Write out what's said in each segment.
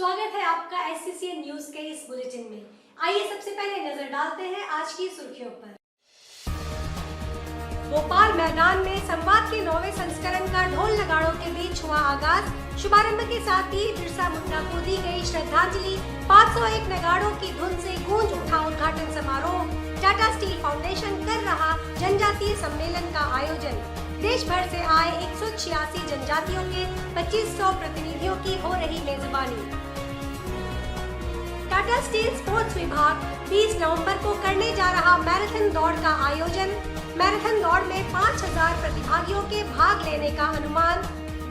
स्वागत है आपका SCCN न्यूज के इस बुलेटिन में। आइए सबसे पहले नजर डालते हैं आज की सुर्खियों पर। भोपाल मैदान में संवाद के 9वें संस्करण का ढोल नगाड़ों के बीच हुआ आगाज। शुभारंभ के साथ ही बिरसा मुंडा को दी गई श्रद्धांजलि। 501 नगाड़ों की धुन से गूंज उठा उद्घाटन समारोह। टाटा स्टील फाउंडेशन कर रहा जनजातीय सम्मेलन का आयोजन। देश भर से आए 186 जनजातियों के 2500 प्रतिनिधियों की हो रही मेजबानी। टाटा स्टील स्पोर्ट्स विभाग 20 नवंबर को करने जा रहा मैराथन दौड़ का आयोजन। मैराथन दौड़ में 5000 प्रतिभागियों के भाग लेने का अनुमान।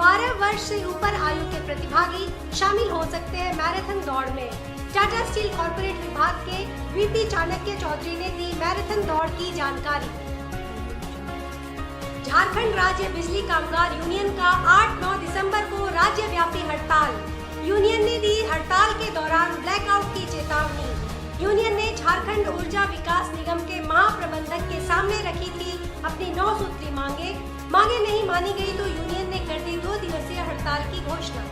12 वर्ष से ऊपर आयु के प्रतिभागी शामिल हो सकते हैं मैराथन दौड़ में। टाटा स्टील कॉर्पोरेट विभाग के VP चाणक्य चौधरी ने दी मैराथन दौड़ की जानकारी। झारखंड राज्य बिजली कामगार यूनियन का 8-9 दिसंबर को राज्यव्यापी हड़ताल। यूनियन ने दी हड़ताल के दौरान ब्लैकआउट की चेतावनी। यूनियन ने झारखंड ऊर्जा विकास निगम के महाप्रबंधक के सामने रखी थी अपनी 9 सूत्री मांगे नहीं मानी गई तो यूनियन ने कर दी 2 दिवसीय हड़ताल की घोषणा।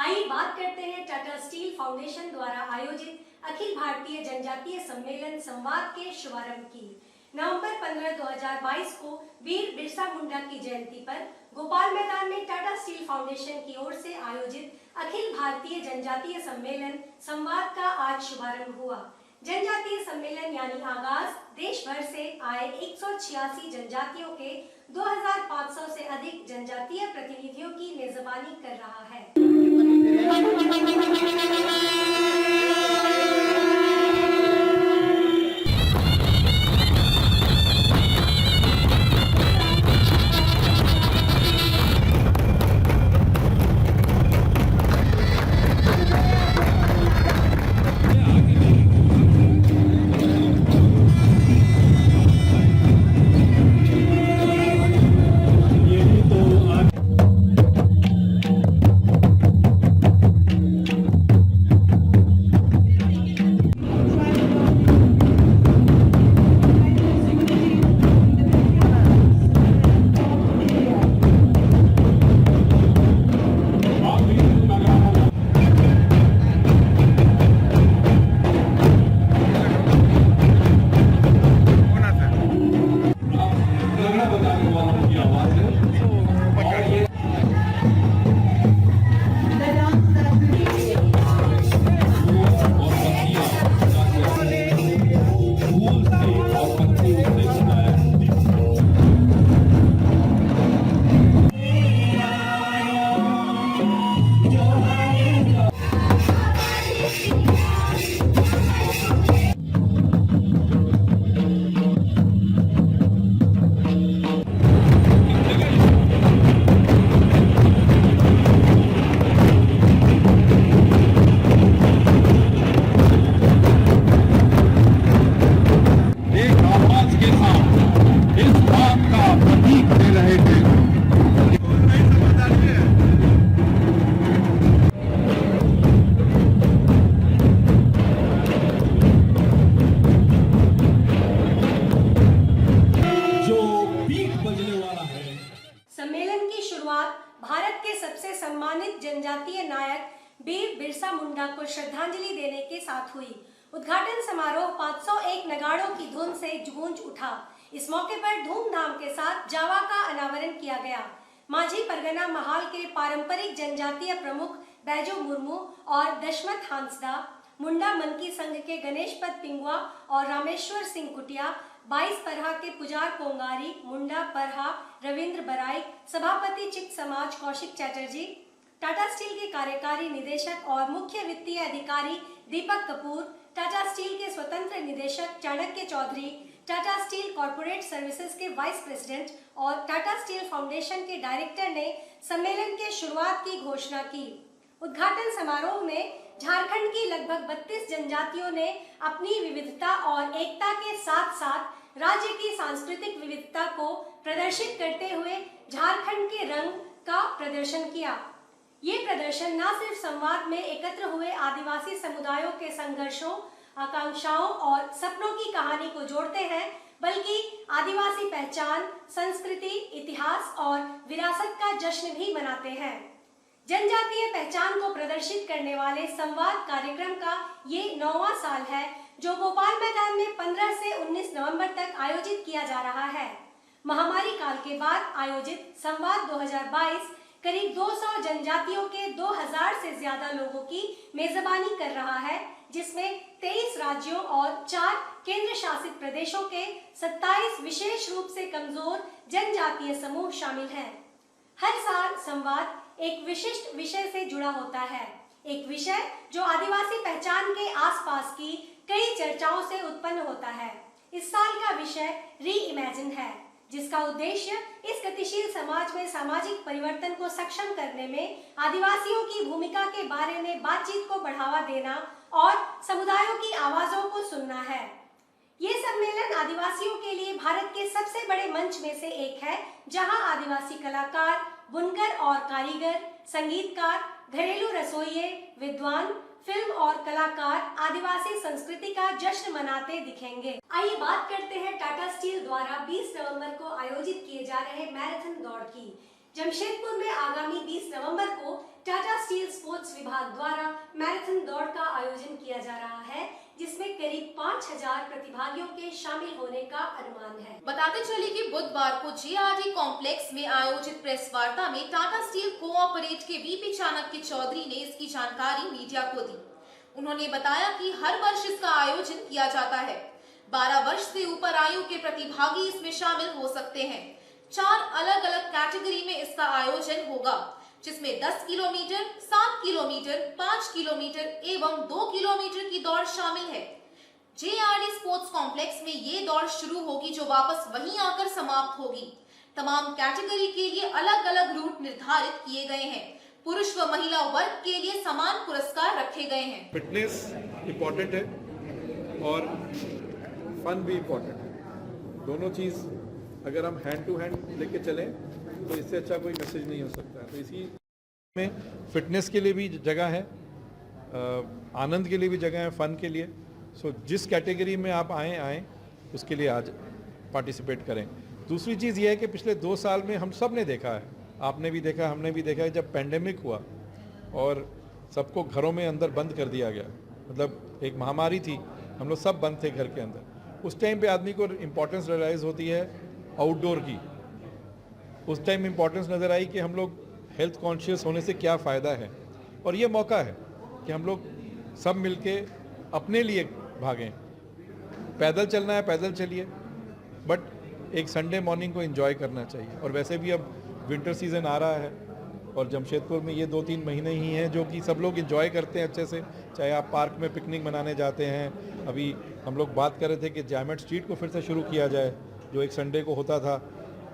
आइए बात करते हैं टाटा स्टील फाउंडेशन द्वारा आयोजित अखिल भारतीय जनजातीय सम्मेलन संवाद के शुभारंभ की। नवंबर 15, 2022 को वीर बिरसा मुंडा की जयंती पर भोपाल मैदान में टाटा स्टील फाउंडेशन की ओर से आयोजित अखिल भारतीय जनजातीय सम्मेलन संवाद का आज शुभारंभ हुआ। जनजातीय सम्मेलन यानी आगाज देश भर से आए 186 जनजातियों के 2500 से अधिक जनजातीय प्रतिनिधियों की मेजबानी कर रहा है। सम्मेलन की शुरुआत भारत के सबसे सम्मानित जनजातीय नायक वीर बिरसा मुंडा को श्रद्धांजलि देने के साथ हुई। उद्घाटन समारोह 501 नगाड़ों की धुन से गूंज उठा। इस मौके पर धूमधाम के साथ जावा का अनावरण किया गया। माझी परगना महाल के पारंपरिक जनजातीय प्रमुख बैजो मुर्मू और दशमत हांसदा, मुंडा मनकी संघ के गणेशपत पिंगुआ और रामेश्वर सिंह कुटिया, 22 परहा के पुजार पोंगारी, मुंडा परहा रविंद्र बराइक, सभापति चिक समाज कौशिक चैटर्जी, टाटा स्टील के कार्यकारी निदेशक और मुख्य वित्तीय अधिकारी दीपक कपूर, टाटा स्टील के स्वतंत्र निदेशक Chanakya Chaudhary, Tata steel corporate services के वाइस प्रेसिडेंट और टाटा स्टील फाउंडेशन के डायरेक्टर ने सम्मेलन के शुरुआत की घोषणा की। उद्घाटन समारोह में झारखंड की लगभग 32 जनजातियों ने अपनी विविधता और एकता के साथ साथ राज्य की सांस्कृतिक विविधता को प्रदर्शित करते हुए झारखंड के रंग का प्रदर्शन किया। ये प्रदर्शन न सिर्फ संवाद में एकत्र हुए आदिवासी समुदायों के संघर्षों, आकांक्षाओं और सपनों की कहानी को जोड़ते हैं, बल्कि आदिवासी पहचान, संस्कृति, इतिहास और विरासत का जश्न भी मनाते हैं। जनजातीय पहचान को प्रदर्शित करने वाले संवाद कार्यक्रम का ये 9वां साल है, जो भोपाल मैदान में 15 से 19 नवंबर तक आयोजित किया जा रहा है। महामारी काल के बाद आयोजित संवाद 2022 करीब 200 जनजातियों के 2000 से ज्यादा लोगों की मेजबानी कर रहा है, जिसमें 23 राज्यों और 4 केंद्र शासित प्रदेशों के 27 विशेष रूप से कमजोर जनजातीय समूह शामिल हैं। हर साल संवाद एक विशिष्ट विषय से जुड़ा होता है, एक विषय जो आदिवासी पहचान के आसपास की कई चर्चाओं से उत्पन्न होता है। इस साल का विषय री इमेजिन है, जिसका उद्देश्य इस गतिशील समाज में सामाजिक परिवर्तन को सक्षम करने में आदिवासियों की भूमिका के बारे में बातचीत को बढ़ावा देना और समुदायों की आवाजों को सुनना है। ये सम्मेलन आदिवासियों के लिए भारत के सबसे बड़े मंच में से एक है, जहां आदिवासी कलाकार, बुनकर और कारीगर, संगीतकार, घरेलू रसोइये, विद्वान, फिल्म और कलाकार आदिवासी संस्कृति का जश्न मनाते दिखेंगे। आइए बात करते हैं टाटा स्टील द्वारा 20 नवंबर को आयोजित किए जा रहे मैराथन दौड़ की। जमशेदपुर में आगामी 20 नवंबर को टाटा स्टील स्पोर्ट्स विभाग द्वारा मैराथन दौड़ का आयोजन किया जा रहा है, जिसमें करीब 5000 प्रतिभागियों के शामिल होने का अनुमान है। बताते चले कि बुधवार को जेआरडी कॉम्प्लेक्स में आयोजित प्रेस वार्ता में टाटा स्टील कोऑपरेट के वीपी चाणक्य चौधरी ने इसकी जानकारी मीडिया को दी। उन्होंने बताया कि हर वर्ष इसका आयोजन किया जाता है। 12 वर्ष से ऊपर आयु के प्रतिभागी इसमें शामिल हो सकते हैं। 4 अलग अलग कैटेगरी में इसका आयोजन होगा, जिसमें 10 किलोमीटर, 7 किलोमीटर, 5 किलोमीटर एवं 2 किलोमीटर की दौड़ शामिल है। जेआरडी स्पोर्ट्स कॉम्प्लेक्स में ये दौड़ शुरू होगी, जो वापस वहीं आकर समाप्त होगी। तमाम कैटेगरी के लिए अलग अलग रूट निर्धारित किए गए हैं। पुरुष व महिला वर्ग के लिए समान पुरस्कार रखे गए हैं। फिटनेस इम्पोर्टेंट है और फन भी इम्पोर्टेंट है। दोनों चीज़ अगर हम हैंड टू हैंड लेके चलें तो इससे अच्छा कोई मैसेज नहीं हो सकता है। तो इसी में फिटनेस के लिए भी जगह है, आनंद के लिए भी जगह है, फन के लिए। सो जिस कैटेगरी में आप आएँ उसके लिए आज पार्टिसिपेट करें। दूसरी चीज़ ये है कि पिछले 2 साल में हम सब ने देखा है, आपने भी देखा, हमने भी देखा है, जब पेंडेमिक हुआ और सबको घरों में अंदर बंद कर दिया गया, मतलब एक महामारी थी, हम लोग सब बंद थे घर के अंदर। उस टाइम पे आदमी को इम्पोर्टेंस रियलाइज़ होती है आउटडोर की। उस टाइम इम्पोर्टेंस नज़र आई कि हम लोग हेल्थ कॉन्शियस होने से क्या फ़ायदा है, और ये मौका है कि हम लोग सब मिलके अपने लिए भागें। पैदल चलना है पैदल चलिए, बट एक संडे मॉर्निंग को एंजॉय करना चाहिए। और वैसे भी अब विंटर सीज़न आ रहा है और जमशेदपुर में ये 2-3 महीने ही हैं जो कि सब लोग एंजॉय करते हैं अच्छे से। चाहे आप पार्क में पिकनिक मनाने जाते हैं, अभी हम लोग बात कर रहे थे कि जामेट स्ट्रीट को फिर से शुरू किया जाए, जो एक संडे को होता था,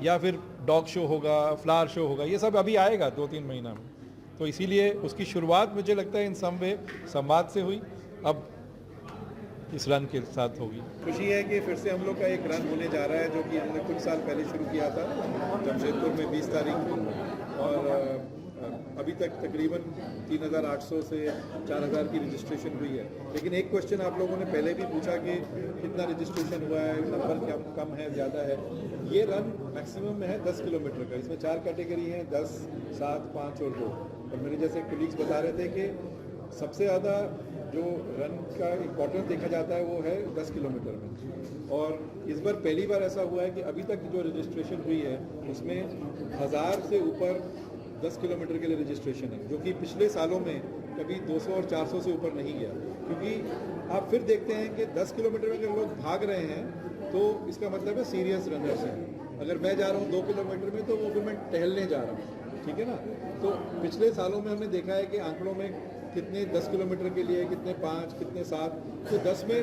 या फिर डॉग शो होगा, फ्लावर शो होगा, ये सब अभी आएगा 2-3 महीना में। तो इसीलिए उसकी शुरुआत मुझे लगता है इन सम वे संवाद से हुई, अब इस रन के साथ होगी। खुशी है कि फिर से हम लोग का एक रन होने जा रहा है, जो कि हमने कुछ साल पहले शुरू किया था जमशेदपुर में 20 तारीख को, और अभी तक तकरीबन 3800 से 4000 की रजिस्ट्रेशन हुई है। लेकिन एक क्वेश्चन आप लोगों ने पहले भी पूछा कि कितना रजिस्ट्रेशन हुआ है, नंबर कम है, ज़्यादा है। ये रन मैक्सिमम में है 10 किलोमीटर का। इसमें 4 कैटेगरी हैं, 10, 7, 5 और 2। और मेरे जैसे कलीग्स बता रहे थे कि सबसे ज़्यादा जो रन का इम्पोर्टेंस देखा जाता है वो है 10 किलोमीटर में। और इस बार पहली बार ऐसा हुआ है कि अभी तक जो रजिस्ट्रेशन हुई है उसमें 1000 से ऊपर 10 किलोमीटर के लिए रजिस्ट्रेशन है, जो कि पिछले सालों में कभी 200 और 400 से ऊपर नहीं गया। क्योंकि आप फिर देखते हैं कि 10 किलोमीटर में अगर लोग भाग रहे हैं तो इसका मतलब है सीरियस रनर्स हैं। अगर मैं जा रहा हूँ 2 किलोमीटर में तो वो फिर मैं टहलने जा रहा हूँ, ठीक है ना। तो पिछले सालों में हमने देखा है कि आंकड़ों में कितने 10 किलोमीटर के लिए, कितने 5, कितने 7, तो 10 में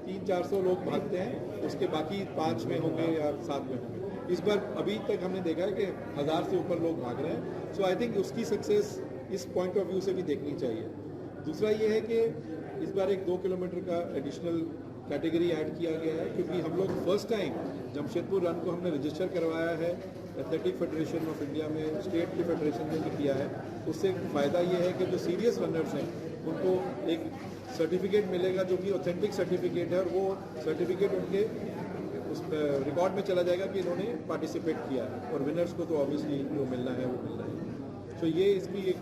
300-400 लोग भागते हैं, उसके बाकी 5 में होंगे या 7 में होंगे। इस बार अभी तक हमने देखा है कि 1000 से ऊपर लोग भाग रहे हैं। सो आई थिंक उसकी सक्सेस इस पॉइंट ऑफ व्यू से भी देखनी चाहिए। दूसरा ये है कि इस बार एक 2 किलोमीटर का एडिशनल कैटेगरी ऐड किया गया है, क्योंकि हम लोग फर्स्ट टाइम जमशेदपुर रन को हमने रजिस्टर करवाया है एथलेटिक फेडरेशन ऑफ इंडिया में, स्टेट के फेडरेशन ने भी किया है। उससे फ़ायदा ये है कि जो सीरियस रनर्स हैं उनको एक सर्टिफिकेट मिलेगा जो कि ऑथेंटिक सर्टिफिकेट है, और वो सर्टिफिकेट उनके उस रिकॉर्ड में चला जाएगा कि इन्होंने पार्टिसिपेट किया है। और विनर्स को तो ऑब्वियसली जो मिलना है वो मिलना है। तो ये इसकी एक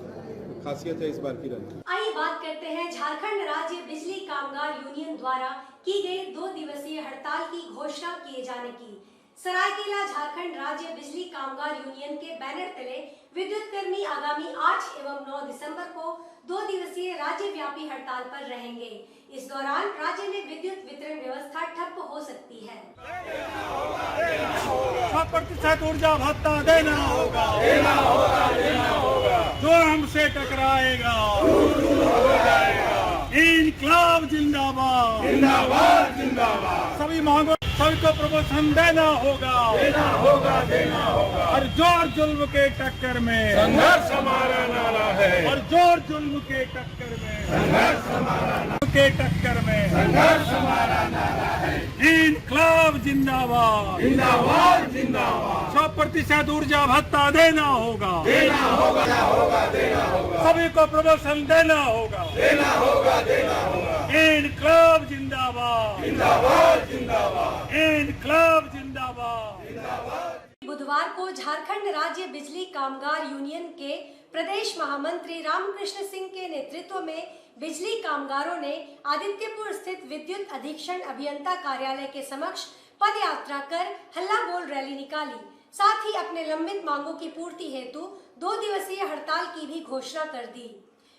खासियत है इस बार की रन। आइए बात करते हैं झारखंड राज्य बिजली कामगार यूनियन द्वारा की गई 2 दिवसीय हड़ताल की घोषणा किए जाने की। सरायकेला झारखंड राज्य बिजली कामगार यूनियन के बैनर तले विद्युत कर्मी आगामी 8 एवं 9 दिसंबर को 2 दिवसीय राज्यव्यापी हड़ताल पर रहेंगे। इस दौरान राज्य में विद्युत वितरण व्यवस्था ठप हो सकती है। 100% ऊर्जा भत्ता देना होगा, देना होगा, देना होगा। जो हमसे टकराएगा हो जाएगा। इनकलाब जिंदाबाद, जिंदाबाद, जिंदाबाद। सभी मांगों सभी को प्रमोशन देना होगा, देना होगा, देना होगा। और जोर जुल्म के टक्कर में संघर्ष हमारा नारा है। और जोर जुल्म के टक्कर में संघर्ष हमारा के टक्कर में संघर्ष हमारा नारा है। इनकलाब जिंदाबाद, जिंदाबाद, जिंदाबाद। 100% ऊर्जा भत्ता देना होगा, देना होगा, देना होगा, देना होगा। सभी को प्रमोशन देना होगा, देना होगा, देना होगा। इनकलाब जिंदाबाद, जिंदाबाद, जिंदाबाद। इनकलाब जिंदाबाद, जिंदाबाद। बुधवार को झारखंड राज्य बिजली कामगार यूनियन के प्रदेश महामंत्री रामकृष्ण सिंह के नेतृत्व में बिजली कामगारों ने आदित्यपुर स्थित विद्युत अधीक्षण अभियंता कार्यालय के समक्ष पद यात्रा कर हल्ला बोल रैली निकाली। साथ ही अपने लंबित मांगों की पूर्ति हेतु 2 दिवसीय हड़ताल की भी घोषणा कर दी।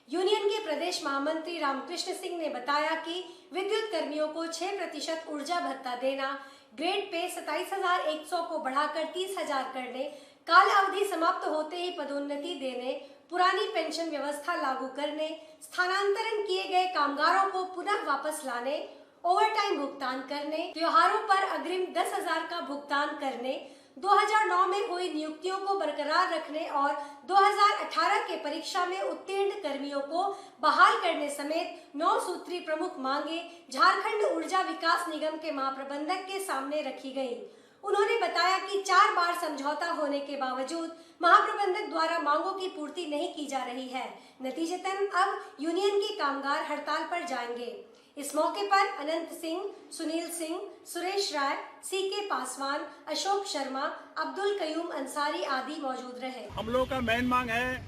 यूनियन के प्रदेश महामंत्री रामकृष्ण सिंह ने बताया कि विद्युत कर्मियों को 6% ऊर्जा भत्ता देना, ग्रेड पे 27,100 को बढ़ाकर 30,000 करने, काल अवधि समाप्त होते ही पदोन्नति देने, पुरानी पेंशन व्यवस्था लागू करने, स्थानांतरण किए गए कामगारों को पुनः वापस लाने, ओवरटाइम भुगतान करने, त्योहारों पर अग्रिम 10,000 का भुगतान करने, 2009 में हुई नियुक्तियों को बरकरार रखने और 2018 के परीक्षा में उत्तीर्ण कर्मियों को बहाल करने समेत 9 सूत्री प्रमुख मांगे झारखंड ऊर्जा विकास निगम के महाप्रबंधक के सामने रखी गयी। उन्होंने बताया कि 4 बार समझौता होने के बावजूद महाप्रबंधक द्वारा मांगों की पूर्ति नहीं की जा रही है। नतीजतन अब यूनियन के कामगार हड़ताल पर जाएंगे। इस मौके पर अनंत सिंह, सुनील सिंह, सुरेश राय, सीके पासवान, अशोक शर्मा, अब्दुल कयूम अंसारी आदि मौजूद रहे। हम लोग का मेन मांग है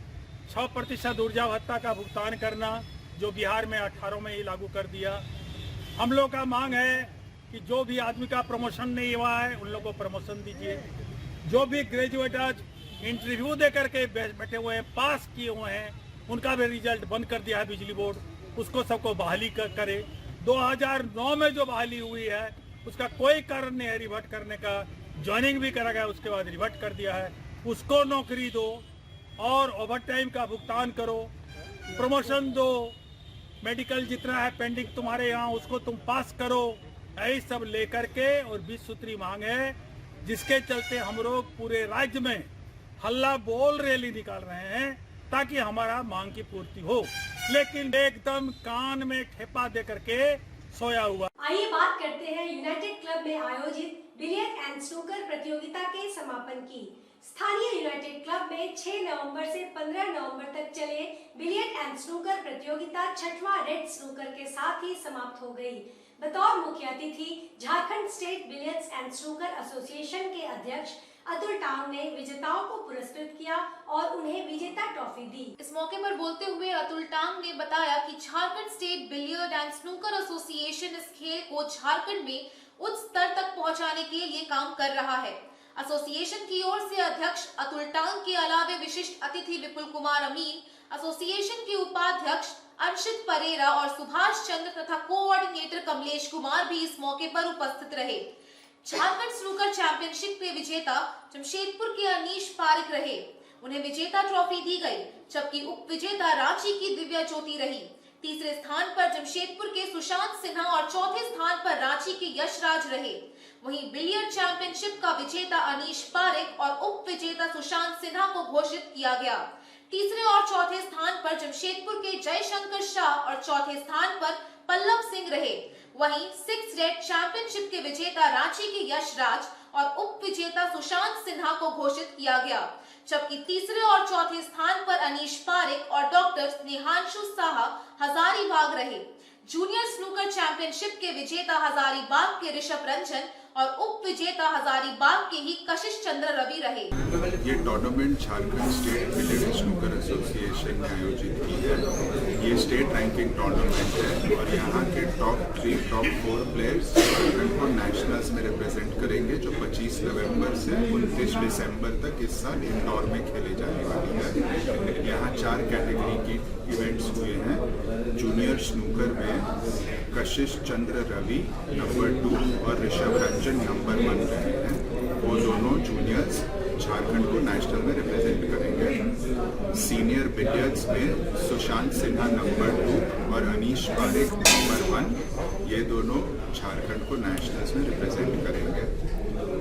6% ऊर्जा भत्ता का भुगतान करना, जो बिहार में 18 में ही लागू कर दिया। हम लोग का मांग है कि जो भी आदमी का प्रमोशन नहीं हुआ है उन लोगों को प्रमोशन दीजिए। जो भी ग्रेजुएट आज इंटरव्यू दे करके बैठे हुए हैं, पास किए हुए हैं, उनका भी रिजल्ट बंद कर दिया है बिजली बोर्ड, उसको सबको बहाली करे। 2009 में जो बहाली हुई है उसका कोई कारण नहीं है रिवर्ट करने का। ज्वाइनिंग भी करा गया, उसके बाद रिवर्ट कर दिया है। उसको नौकरी दो और ओवरटाइम का भुगतान करो, प्रमोशन दो, मेडिकल जितना है पेंडिंग तुम्हारे यहाँ उसको तुम पास करो। यही सब लेकर के और 20 सूत्री मांग है, जिसके चलते हम लोग पूरे राज्य में हल्ला बोल रैली निकाल रहे हैं ताकि हमारा मांग की पूर्ति हो। लेकिन एकदम कान में ठेपा दे करके सोया हुआ। आइए बात करते हैं यूनाइटेड क्लब में आयोजित बिलियर्ड एंड स्नूकर प्रतियोगिता के समापन की। स्थानीय यूनाइटेड क्लब में 6 नवंबर से 15 नवंबर तक चले बिलियर्ड एंड स्नूकर प्रतियोगिता 6वां रेड स्नूकर के साथ ही समाप्त हो गई। बतौर मुख्य अतिथि Jharkhand state billiards and snooker association के अध्यक्ष अतुल टांग ने विजेताओं को पुरस्कृत किया और उन्हें विजेता ट्रॉफी दी। इस मौके पर बोलते हुए अतुल टांग ने बताया कि Jharkhand state billiard and snooker association इस खेल को झारखंड में उच्च स्तर तक पहुंचाने के लिए काम कर रहा है। एसोसिएशन की ओर से अध्यक्ष अतुल टांग के अलावे विशिष्ट अतिथि विपुल कुमार अमीन, एसोसिएशन के उपाध्यक्ष अर्शित परेरा और सुभाष चंद्र तथा कोऑर्डिनेटर कमलेश कुमार भी इस मौके पर उपस्थित रहे। झारखंड स्नूकर चैंपियनशिप के विजेता जमशेदपुर के अनीश पारिक रहे, उन्हें विजेता ट्रॉफी दी गई, जबकि उप विजेता रांची की दिव्या ज्योति रही। तीसरे स्थान पर जमशेदपुर के सुशांत सिन्हा और चौथे स्थान पर रांची के यशराज रहे। वहीं बिलियर्ड चैंपियनशिप का विजेता अनीश पारिक और उप विजेता सुशांत सिन्हा को घोषित किया गया। तीसरे और चौथे स्थान पर जमशेदपुर के जयशंकर शाह और चौथे स्थान पर पल्लव सिंह रहे। वहीं 6 रेड चैंपियनशिप के विजेता रांची के यशराज और उप विजेता सुशांत सिन्हा को घोषित किया गया, जबकि तीसरे और चौथे स्थान पर अनीश पारिक और डॉक्टर स्नेहांशु साहा हजारीबाग रहे। जूनियर स्नूकर चैंपियनशिप के विजेता हजारीबाग के ऋषभ रंजन और उप विजेता हजारीबाग के ही कशिश चंद्र रवि रहे। ये tournament Jharkhand state billiard snooker association ने आयोजित की है। ये स्टेट रैंकिंग टूर्नामेंट है और यहाँ के टॉप 3 टॉप 4 प्लेयर्स झारखंड को नेशनल्स में रिप्रेजेंट करेंगे, जो 25 नवंबर से 29 दिसंबर तक इस साल इंदौर में खेले जाने वाली है। यहाँ 4 कैटेगरी की इवेंट्स हुए हैं। जूनियर स्नूकर में कशिश चंद्र रवि नंबर 2 और ऋषभ रंजन नंबर 1 रहे हैं। वो दोनों जूनियर्स झारखंड को नेशनल में रिप्रेजेंट करेंगे। सीनियर बिलियर्ड्स में सुशांत सिन्हा नंबर 2 और अनीश पारेख नंबर 1, ये दोनों झारखंड को नेशनल्स में रिप्रेजेंट करेंगे।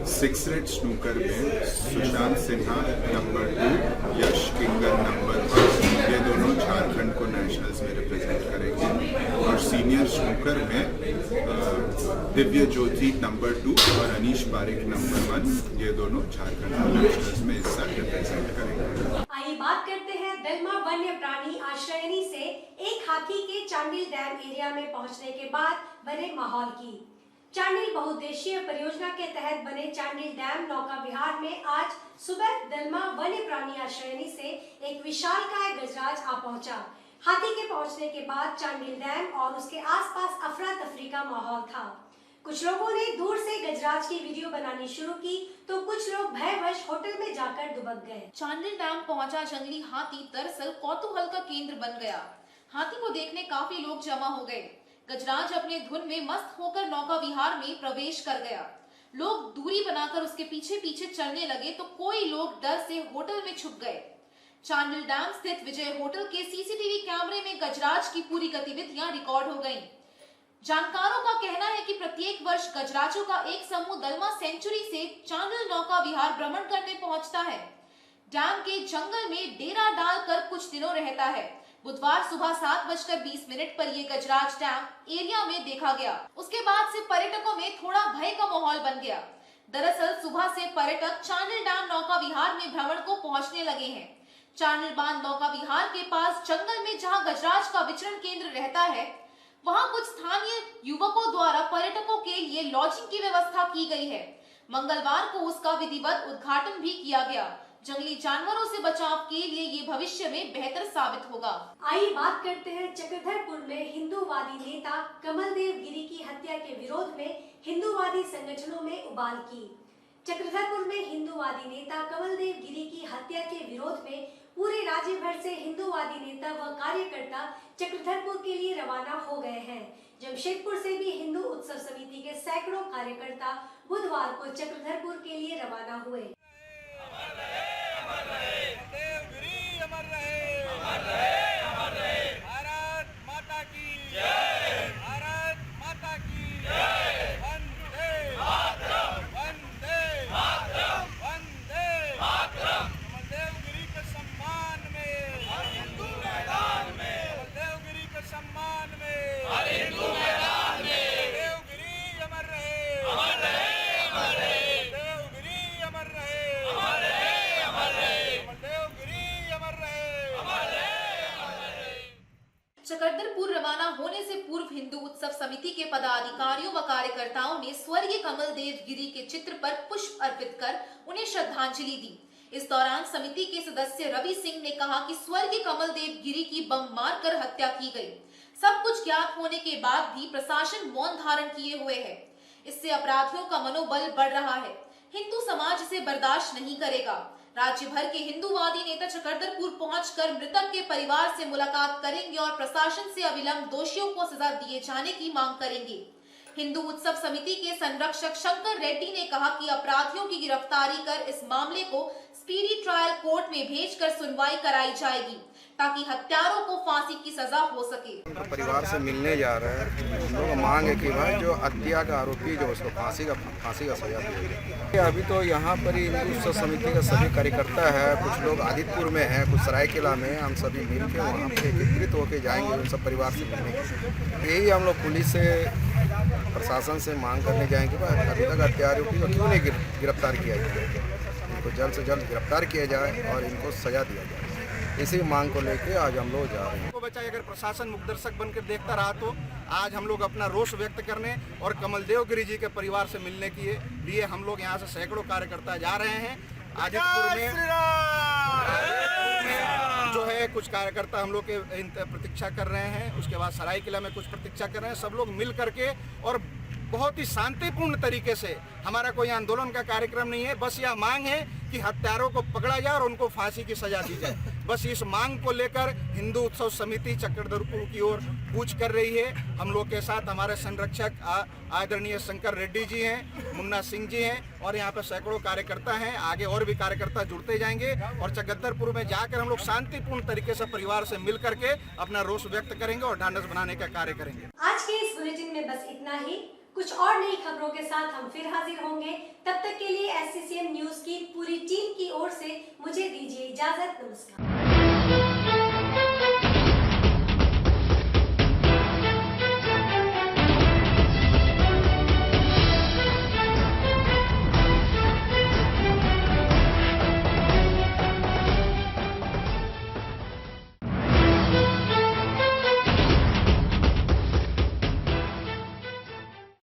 6 रेड स्नूकर में सुशांत सिन्हा नंबर 2, यश किंगर नंबर 1, ये दोनों झारखंड को नेशनल्स में रिप्रेजेंट करेंगे। और सीनियर स्नूकर में दिव्य ज्योति नंबर 2 और अनीश पारेख नंबर 1, ये दोनों झारखंड को नेशनल्स में इस साल रिप्रेजेंट करेंगे। आइए बात करते हैं दलमा वन्य प्राणी आश्रयनी से एक हाथी के चांडिल डैम एरिया में पहुंचने के बाद बने माहौल की। चांडिल बहुउद्देशीय परियोजना के तहत बने चांडिल डैम नौका विहार में आज सुबह दलमा वन्य प्राणी आश्रयनी से एक विशालकाय गजराज आ पहुंचा। हाथी के पहुंचने के बाद चांडिल डैम और उसके आसपास अफरा तफरी का माहौल था। कुछ लोगों ने दूर से गजराज की वीडियो बनानी शुरू की तो कुछ लोग भयवश होटल में जाकर दुबक गए। चांडिल डैम पहुंचा जंगली हाथी दरअसल कौतूहल का केंद्र बन गया। हाथी को देखने काफी लोग जमा हो गए। गजराज अपने धुन में मस्त होकर नौका विहार में प्रवेश कर गया। लोग दूरी बनाकर उसके पीछे पीछे चलने लगे तो कोई लोग डर से होटल में छुप गए। चांडिल डैम स्थित विजय होटल के सीसीटीवी कैमरे में गजराज की पूरी गतिविधियां रिकॉर्ड हो गईं। जानकारों का कहना है कि प्रत्येक वर्ष गजराजों का एक समूह दलमा सेंचुरी से चांडिल नौका विहार भ्रमण करने पहुंचता है। डैम के जंगल में डेरा डालकर कुछ दिनों रहता है। बुधवार सुबह 7:20 पर यह गजराज डैम एरिया में देखा गया। उसके बाद से पर्यटकों में थोड़ा भय का माहौल बन गया। दरअसल सुबह से पर्यटक चांडिल डैम नौका विहार में भ्रमण को पहुंचने लगे हैं। चांडिल बांध नौका विहार के पास जंगल में जहां गजराज का विचरण केंद्र रहता है, वहां कुछ स्थानीय युवकों द्वारा पर्यटकों के लिए लॉजिंग की व्यवस्था की गई है। मंगलवार को उसका विधिवत उद्घाटन भी किया गया। जंगली जानवरों से बचाव के लिए ये भविष्य में बेहतर साबित होगा। आइए बात करते हैं चक्रधरपुर में हिंदूवादी नेता कमलदेव गिरी की हत्या के विरोध में हिंदूवादी संगठनों में उबाल की। चक्रधरपुर में हिंदूवादी नेता कमलदेव गिरी की हत्या के विरोध में पूरे राज्य भर से हिंदूवादी नेता व कार्यकर्ता चक्रधरपुर के लिए रवाना हो गए हैं। जमशेदपुर से भी हिंदू उत्सव समिति के सैकड़ों कार्यकर्ता बुधवार को चक्रधरपुर के लिए रवाना हुए। चक्रधरपुर रवाना होने से पूर्व हिंदू उत्सव समिति के पदाधिकारियों व कार्यकर्ताओं ने स्वर्गीय कमलदेव गिरी के चित्र पर पुष्प अर्पित कर उन्हें श्रद्धांजलि दी। इस दौरान समिति के सदस्य रवि सिंह ने कहा कि स्वर्गीय कमलदेव गिरी की बम मारकर हत्या की गई। सब कुछ ज्ञात होने के बाद भी प्रशासन मौन धारण किए हुए है। इससे अपराधियों का मनोबल बढ़ रहा है। हिंदू समाज इसे बर्दाश्त नहीं करेगा। राज्य भर के हिंदूवादी नेता चक्रधरपुर पहुंचकर मृतक के परिवार से मुलाकात करेंगे और प्रशासन से अविलंब दोषियों को सजा दिए जाने की मांग करेंगे। हिंदू उत्सव समिति के संरक्षक शंकर रेड्डी ने कहा कि अपराधियों की गिरफ्तारी कर इस मामले को स्पीडी ट्रायल कोर्ट में भेजकर सुनवाई कराई जाएगी ताकि हत्यारों को फांसी की सजा हो सके। परिवार से मिलने जा रहे हैं। हम लोग मांग है कि भाई जो हत्या का आरोपी जो उसको फांसी का सजा दिया। अभी तो यहाँ पर ही हिंदू उत्सव समिति का सभी कार्यकर्ता है, कुछ लोग आदितपुर में हैं, कुछ सरायकेला में। हम सभी मिल के वहाँ पर एकत्रित होकर जाएंगे उन सब परिवार से मिलने। यही हम लोग पुलिस से प्रशासन से मांग करने जाएंगे कि अभी तक हत्या आरोपी को क्यों नहीं गिरफ्तार किया जाए, इनको जल्द से जल्द गिरफ्तार किया जाए और इनको सजा दिया जाए। इसी मांग को लेके आज हम लोग जा रहे हैं। बचाए अगर प्रशासन मुखदर्शक बनकर देखता रहा तो आज हम लोग अपना रोष व्यक्त करने और कमलदेव गिरी जी के परिवार से मिलने के लिए हम लोग यहाँ से सैकड़ों कार्यकर्ता जा रहे हैं। आदितपुर में जो है कुछ कार्यकर्ता हम लोग के प्रतीक्षा कर रहे हैं, उसके बाद सरायकिला में कुछ प्रतीक्षा कर रहे हैं। सब लोग मिल करके और बहुत ही शांतिपूर्ण तरीके से, हमारा कोई आंदोलन का कार्यक्रम नहीं है, बस यह मांग है कि हत्यारों को पकड़ा जाए और उनको फांसी की सजा दी जाए। बस इस मांग को लेकर हिंदू उत्सव समिति चक्रधरपुर की ओर कूच कर रही है। हम लोग के साथ हमारे संरक्षक आदरणीय शंकर रेड्डी जी हैं, मुन्ना सिंह जी हैं और यहाँ पे सैकड़ों कार्यकर्ता हैं। आगे और भी कार्यकर्ता जुड़ते जाएंगे और चक्रधरपुर में जाकर हम लोग शांतिपूर्ण तरीके से परिवार से मिल करके अपना रोष व्यक्त करेंगे और ढांढस बनाने का कार्य करेंगे। आज के इस बुलेटिन में बस इतना ही। कुछ और नई खबरों के साथ हम फिर हाजिर होंगे। तब तक के लिए SCCN न्यूज की पूरी टीम की ओर से मुझे दीजिए इजाजत। नमस्कार।